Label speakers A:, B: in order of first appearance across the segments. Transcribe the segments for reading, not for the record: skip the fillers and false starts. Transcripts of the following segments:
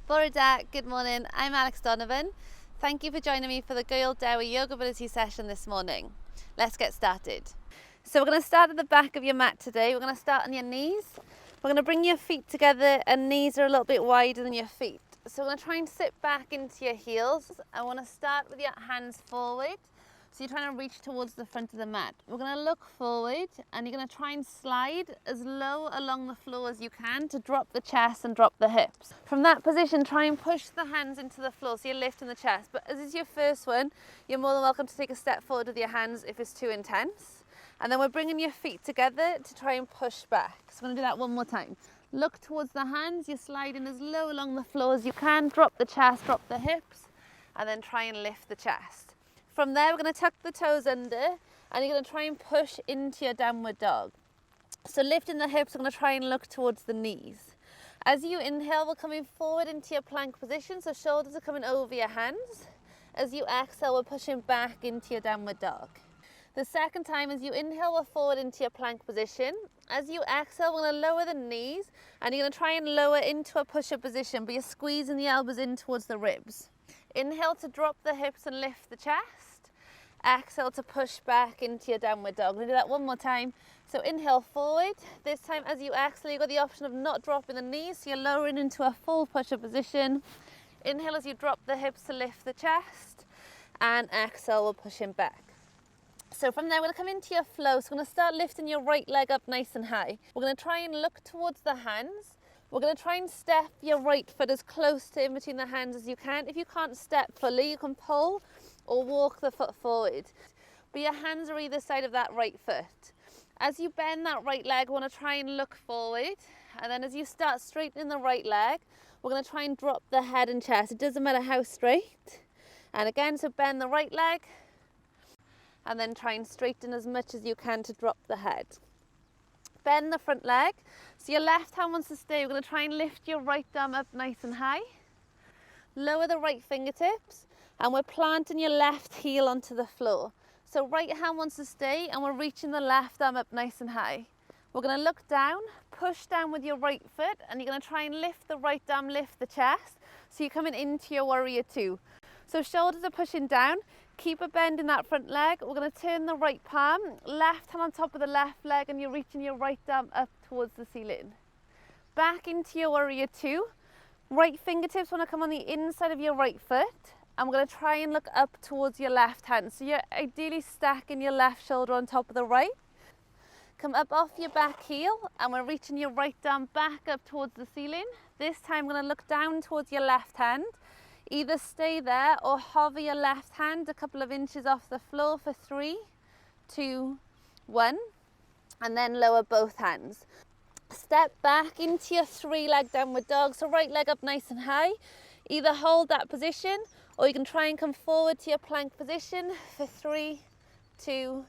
A: Bore da, good morning. I'm Alex Donovan. Thank you for joining me for the Gael Dewi Yoga Ability session this morning. Let's get started. So we're going to start at the back of your mat today. We're going to start on your knees. We're going to bring your feet together and knees are a little bit wider than your feet. So we're going to try and sit back into your heels. I want to start with your hands forward. So you're trying to reach towards the front of the mat. We're going to look forward and you're going to try and slide as low along the floor as you can to drop the chest and drop the hips. From that position, try and push the hands into the floor so you're lifting the chest. But as is your first one, you're more than welcome to take a step forward with your hands if it's too intense. And then we're bringing your feet together to try and push back. So we're going to do that one more time. Look towards the hands, you're sliding as low along the floor as you can. Drop the chest, drop the hips, and then try and lift the chest. From there, we're going to tuck the toes under and you're going to try and push into your downward dog. So lifting the hips, we're going to try and look towards the knees. As you inhale, we're coming forward into your plank position, so shoulders are coming over your hands. As you exhale, we're pushing back into your downward dog. The second time, as you inhale, we're forward into your plank position. As you exhale, we're going to lower the knees and you're going to try and lower into a push-up position, but you're squeezing the elbows in towards the ribs. Inhale to drop the hips and lift the chest. Exhale to push back into your downward dog. We're going to do that one more time. So inhale forward. This time as you exhale, you've got the option of not dropping the knees, so you're lowering into a full push-up position. Inhale as you drop the hips to lift the chest. And exhale, we're pushing back. So from there, we're going to come into your flow. So we're going to start lifting your right leg up nice and high. We're going to try and look towards the hands. We're going to try and step your right foot as close to in between the hands as you can. If you can't step fully, you can pull or walk the foot forward. But your hands are either side of that right foot. As you bend that right leg, we want to try and look forward. And then as you start straightening the right leg, we're going to try and drop the head and chest. It doesn't matter how straight. And again, so bend the right leg. And then try and straighten as much as you can to drop the head. Bend the front leg. So your left hand wants to stay. We're going to try and lift your right arm up nice and high. Lower the right fingertips. And we're planting your left heel onto the floor. So right hand wants to stay and we're reaching the left arm up nice and high. We're going to look down, push down with your right foot, and you're going to try and lift the right arm, lift the chest. So you're coming into your warrior two. So shoulders are pushing down. Keep a bend in that front leg. We're going to turn the right palm, left hand on top of the left leg, and you're reaching your right arm up towards the ceiling. Back into your warrior two. Right fingertips want to come on the inside of your right foot. And we're going to try and look up towards your left hand. So you're ideally stacking your left shoulder on top of the right. Come up off your back heel and we're reaching your right arm back up towards the ceiling. This time we're going to look down towards your left hand. Either stay there or hover your left hand a couple of inches off the floor for 3, 2, 1. And then lower both hands. Step back into your 3-leg downward dog. So right leg up nice and high. Either hold that position or you can try and come forward to your plank position for 3, 2,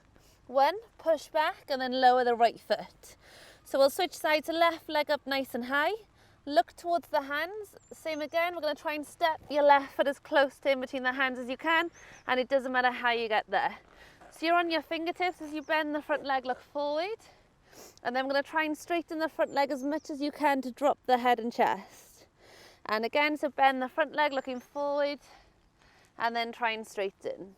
A: 1. Push back and then lower the right foot. So we'll switch side to left leg up nice and high. Look towards the hands. Same again, we're going to try and step your left foot as close to in between the hands as you can, and it doesn't matter how you get there. So you're on your fingertips as you bend the front leg, look forward. And then we're going to try and straighten the front leg as much as you can to drop the head and chest. And again, so bend the front leg looking forward. And then try and straighten.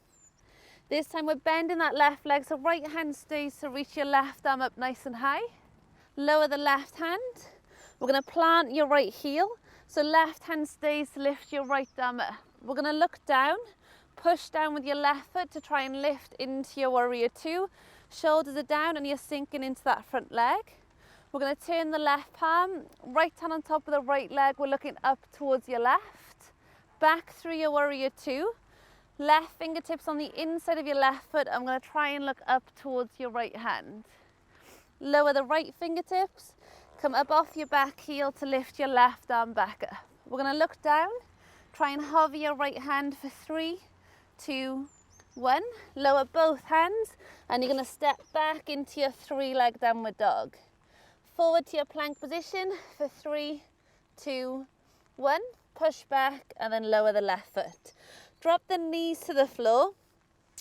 A: This time we're bending that left leg, so right hand stays to reach your left arm up nice and high. Lower the left hand. We're going to plant your right heel, so left hand stays to lift your right arm up. We're going to look down, push down with your left foot to try and lift into your warrior two. Shoulders are down and you're sinking into that front leg. We're going to turn the left palm, right hand on top of the right leg, we're looking up towards your left. Back through your warrior two. Left fingertips on the inside of your left foot. I'm going to try and look up towards your right hand. Lower the right fingertips. Come up off your back heel to lift your left arm back up. We're going to look down. Try and hover your right hand for 3, 2, 1. Lower both hands and you're going to step back into your 3-leg downward dog. Forward to your plank position for 3, 2, 1. Push back and then lower the left foot. Drop the knees to the floor.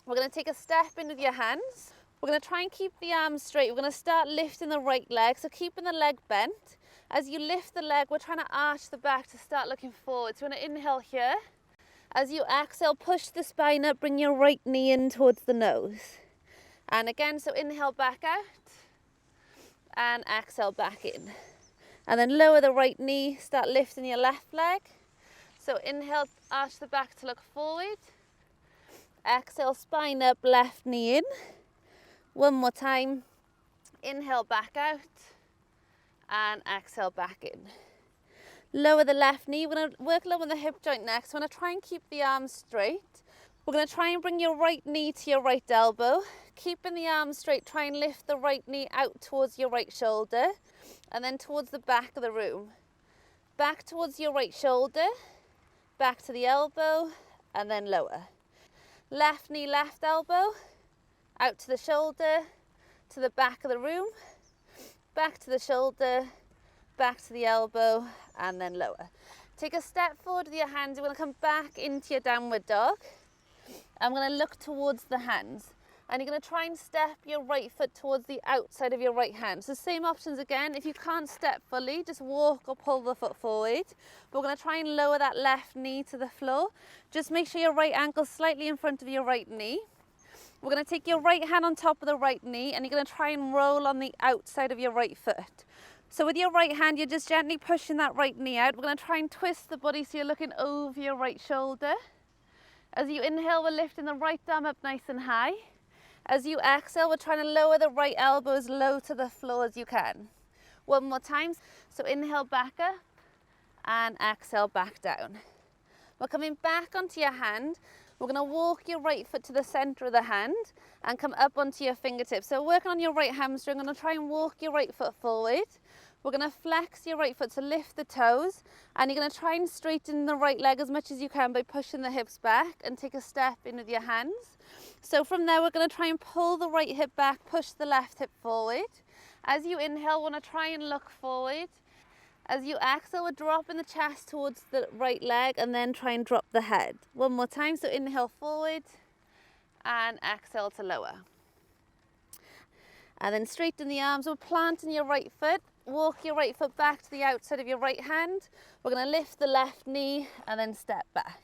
A: We're going to take a step in with your hands. We're going to try and keep the arms straight. We're going to start lifting the right leg, so keeping the leg bent. As you lift the leg, we're trying to arch the back to start looking forward. So we're going to inhale here. As you exhale, push the spine up, bring your right knee in towards the nose. And again, so inhale back out and exhale back in. And then lower the right knee, start lifting your left leg. So inhale, arch the back to look forward. Exhale, spine up, left knee in. One more time. Inhale back out and exhale back in. Lower the left knee. We're going to work low on the hip joint next. We're going to try and keep the arms straight. We're going to try and bring your right knee to your right elbow. Keeping the arms straight, try and lift the right knee out towards your right shoulder and then towards the back of the room. Back towards your right shoulder, back to the elbow and then lower. Left knee, left elbow, out to the shoulder, to the back of the room, back to the shoulder, back to the elbow and then lower. Take a step forward with your hands. You're going to come back into your downward dog. I'm going to look towards the hands and you're going to try and step your right foot towards the outside of your right hand. So same options again. If you can't step fully, just walk or pull the foot forward. But we're going to try and lower that left knee to the floor. Just make sure your right ankle is slightly in front of your right knee. We're going to take your right hand on top of the right knee and you're going to try and roll on the outside of your right foot. So with your right hand, you're just gently pushing that right knee out. We're going to try and twist the body so you're looking over your right shoulder. As you inhale, we're lifting the right arm up nice and high. As you exhale, we're trying to lower the right elbow as low to the floor as you can. One more time. So inhale back up and exhale back down. We're coming back onto your hand. We're going to walk your right foot to the center of the hand and come up onto your fingertips. So working on your right hamstring, I'm going to try and walk your right foot forward. We're going to flex your right foot to lift the toes and you're going to try and straighten the right leg as much as you can by pushing the hips back and take a step in with your hands. So from there, we're going to try and pull the right hip back, push the left hip forward. As you inhale, want to try and look forward. As you exhale, we're dropping the chest towards the right leg and then try and drop the head. One more time, so inhale forward and exhale to lower. And then straighten the arms, we're planting your right foot. Walk your right foot back to the outside of your right hand. We're going to lift the left knee and then step back.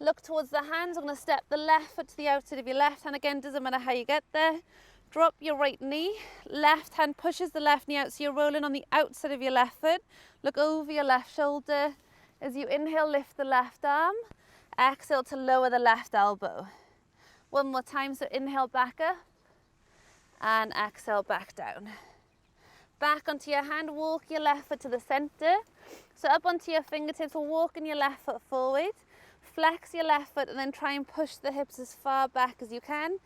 A: Look towards the hands. We're going to step the left foot to the outside of your left hand. Again, doesn't matter how you get there. Drop your right knee. Left hand pushes the left knee out, so you're rolling on the outside of your left foot. Look over your left shoulder. As you inhale, lift the left arm. Exhale to lower the left elbow. One more time, so inhale back up and exhale back down. Back onto your hand, walk your left foot to the center. So up onto your fingertips, we're walking your left foot forward. Flex your left foot and then try and push the hips as far back as you can.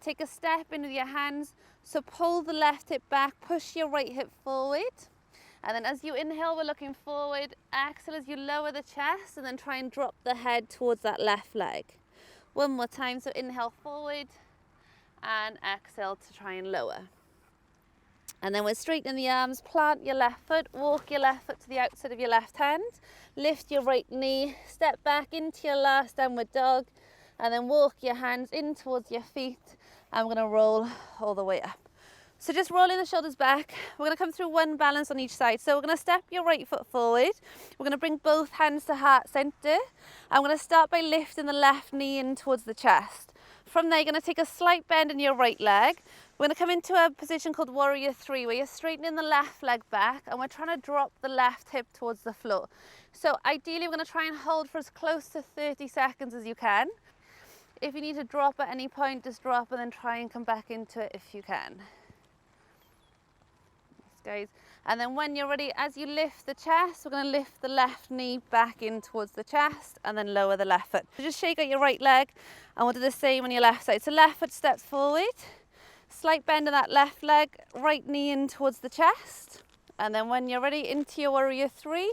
A: Take a step in with your hands. So pull the left hip back, push your right hip forward. And then as you inhale, we're looking forward. Exhale as you lower the chest and then try and drop the head towards that left leg. One more time, so inhale forward and exhale to try and lower. And then we're straightening the arms, plant your left foot, walk your left foot to the outside of your left hand, lift your right knee, step back into your last downward dog, and then walk your hands in towards your feet. And we're going to roll all the way up. So just rolling the shoulders back. We're going to come through one balance on each side. So we're going to step your right foot forward. We're going to bring both hands to heart center. I'm going to start by lifting the left knee in towards the chest. From there, you're going to take a slight bend in your right leg. We're going to come into a position called warrior three, where you're straightening the left leg back and we're trying to drop the left hip towards the floor. So ideally, we're going to try and hold for as close to 30 seconds as you can. If you need to drop at any point, just drop and then try and come back into it if you can. Guys. And then when you're ready, as you lift the chest, we're going to lift the left knee back in towards the chest and then lower the left foot. So just shake out your right leg and we'll do the same on your left side. So left foot steps forward, slight bend in that left leg, right knee in towards the chest. And then when you're ready, into your warrior three,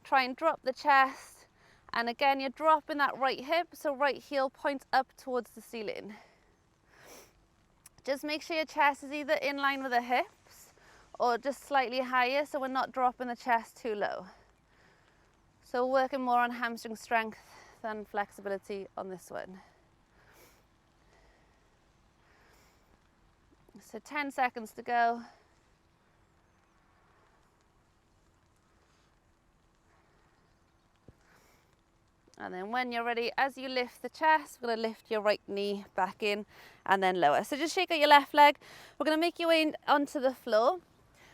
A: try and drop the chest. And again, you're dropping that right hip, so right heel points up towards the ceiling. Just make sure your chest is either in line with the hips or just slightly higher, so we're not dropping the chest too low. So we're working more on hamstring strength than flexibility on this one. So 10 seconds to go. And then when you're ready, as you lift the chest, we're going to lift your right knee back in and then lower. So just shake out your left leg. We're going to make your way onto the floor.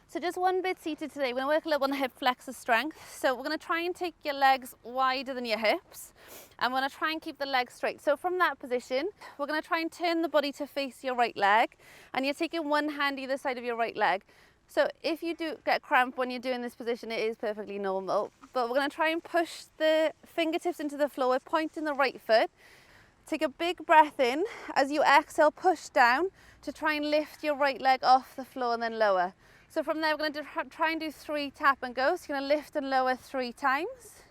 A: So just one bit seated today. We're going to work a little on the hip flexor strength. So we're going to try and take your legs wider than your hips. And we're going to try and keep the legs straight. So from that position, we're going to try and turn the body to face your right leg. And you're taking one hand either side of your right leg. So if you do get cramp when you're doing this position, it is perfectly normal. But we're going to try and push the fingertips into the floor. We're pointing the right foot. Take a big breath in. As you exhale, push down to try and lift your right leg off the floor and then lower. So from there, we're going to try and do 3 tap and go. So you're going to lift and lower 3 times.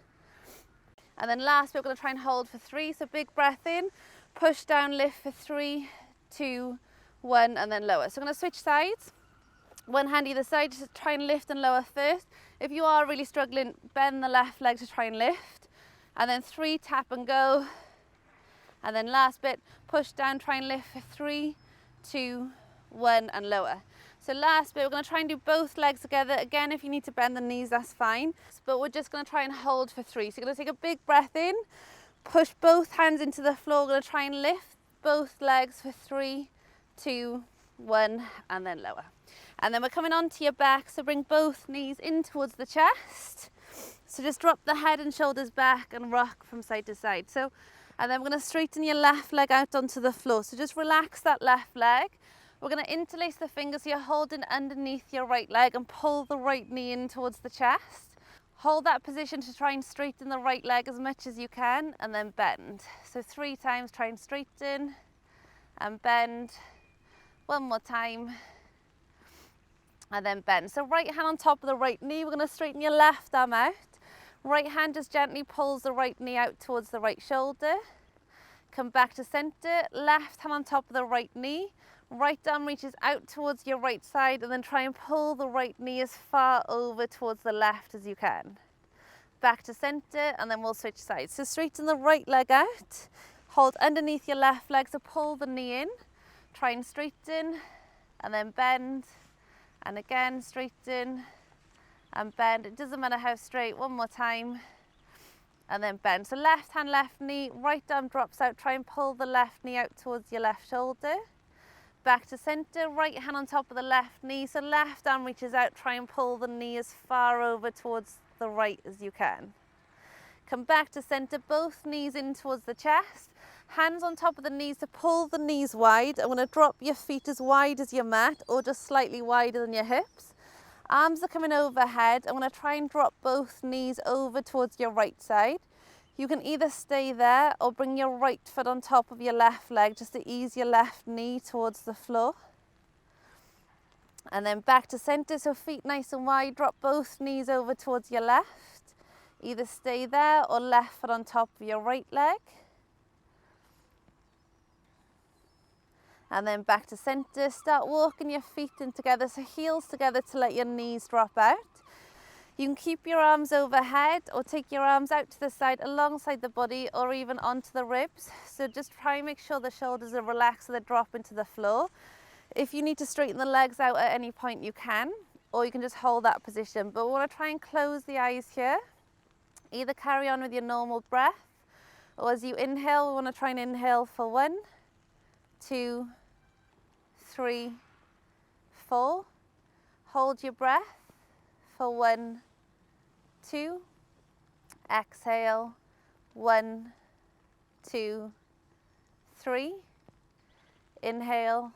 A: And then last bit, we're going to try and hold for 3. So big breath in, push down, lift for 3, 2, 1, and then lower. So I'm going to switch sides. One hand either side, just try and lift and lower first. If you are really struggling, bend the left leg to try and lift. And then 3 tap and go. And then last bit, push down, try and lift for 3, 2, 1, and lower. So last bit, we're going to try and do both legs together. Again, if you need to bend the knees, that's fine. But we're just going to try and hold for 3. So you're going to take a big breath in, push both hands into the floor. We're going to try and lift both legs for 3, 2, 1, and then lower. And then we're coming onto your back, so bring both knees in towards the chest. So just drop the head and shoulders back and rock from side to side. And then we're going to straighten your left leg out onto the floor. So just relax that left leg. We're going to interlace the fingers, so you're holding underneath your right leg and pull the right knee in towards the chest. Hold that position to try and straighten the right leg as much as you can, and then bend. So 3 times, try and straighten and bend. One more time. And then bend. So right hand on top of the right knee, we're going to straighten your left arm out. Right hand just gently pulls the right knee out towards the right shoulder. Come back to center, left hand on top of the right knee. Right arm reaches out towards your right side, and then try and pull the right knee as far over towards the left as you can. Back to center, and then we'll switch sides. So straighten the right leg out. Hold underneath your left leg, so pull the knee in. Try and straighten, and then bend. And again, straighten and bend. It doesn't matter how straight. One more time. And then bend. So left hand, left knee, right arm drops out. Try and pull the left knee out towards your left shoulder. Back to center, right hand on top of the left knee. So left arm reaches out. Try and pull the knee as far over towards the right as you can. Come back to center, both knees in towards the chest. Hands on top of the knees to pull the knees wide. I'm going to drop your feet as wide as your mat, or just slightly wider than your hips. Arms are coming overhead. I'm going to try and drop both knees over towards your right side. You can either stay there or bring your right foot on top of your left leg just to ease your left knee towards the floor. And then back to center, so feet nice and wide. Drop both knees over towards your left. Either stay there or left foot on top of your right leg. And then back to center. Start walking your feet in together, so heels together to let your knees drop out. You can keep your arms overhead or take your arms out to the side alongside the body, or even onto the ribs. So just try and make sure the shoulders are relaxed so they drop into the floor. If you need to straighten the legs out at any point, you can, or you can just hold that position. But we want to try and close the eyes here. Either carry on with your normal breath, or as you inhale, we want to try and inhale for 1, 2, 3, 4. Hold your breath for 1, 2. Exhale, 1, 2, 3. Inhale,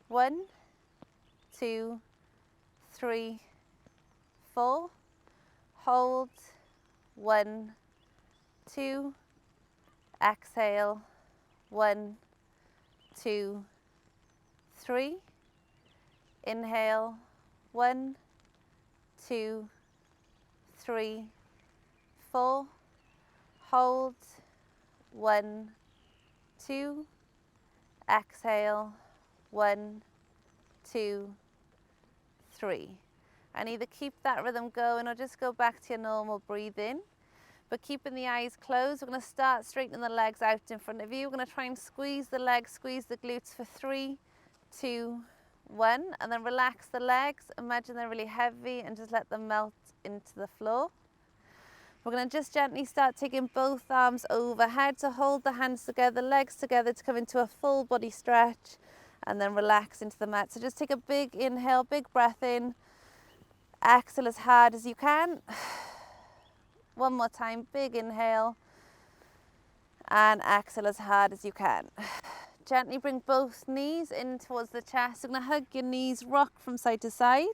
A: 1, 2, 3, 4. Hold, 1, 2. Exhale, 1, 2, 3. Inhale, 1, 2, 3, 4. Hold, 1, 2. Exhale, 1, 2, 3. And either keep that rhythm going or just go back to your normal breathing. But keeping the eyes closed, we're going to start straightening the legs out in front of you. We're going to try and squeeze the legs, squeeze the glutes for 3, 2, 1. And then relax the legs. Imagine they're really heavy and just let them melt into the floor. We're going to just gently start taking both arms overhead to hold the hands together, legs together to come into a full body stretch and then relax into the mat. So just take a big inhale, big breath in. Exhale as hard as you can. One more time, big inhale and exhale as hard as you can. Gently bring both knees in towards the chest. You're going to hug your knees, rock from side to side,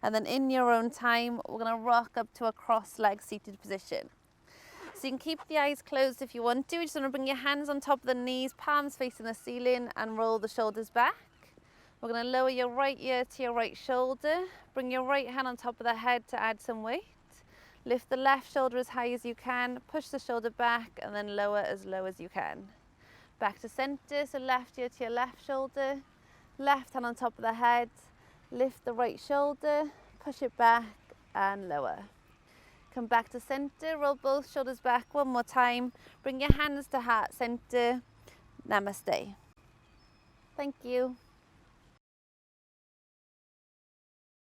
A: and then in your own time, we're going to rock up to a cross-legged seated position. So you can keep the eyes closed if you want to. You just want to bring your hands on top of the knees, palms facing the ceiling, and roll the shoulders back. We're going to lower your right ear to your right shoulder. Bring your right hand on top of the head to add some weight. Lift the left shoulder as high as you can. Push the shoulder back and then lower as low as you can. Back to center, so left ear to your left shoulder. Left hand on top of the head. Lift the right shoulder, push it back and lower. Come back to center, roll both shoulders back one more time. Bring your hands to heart center. Namaste. Thank you.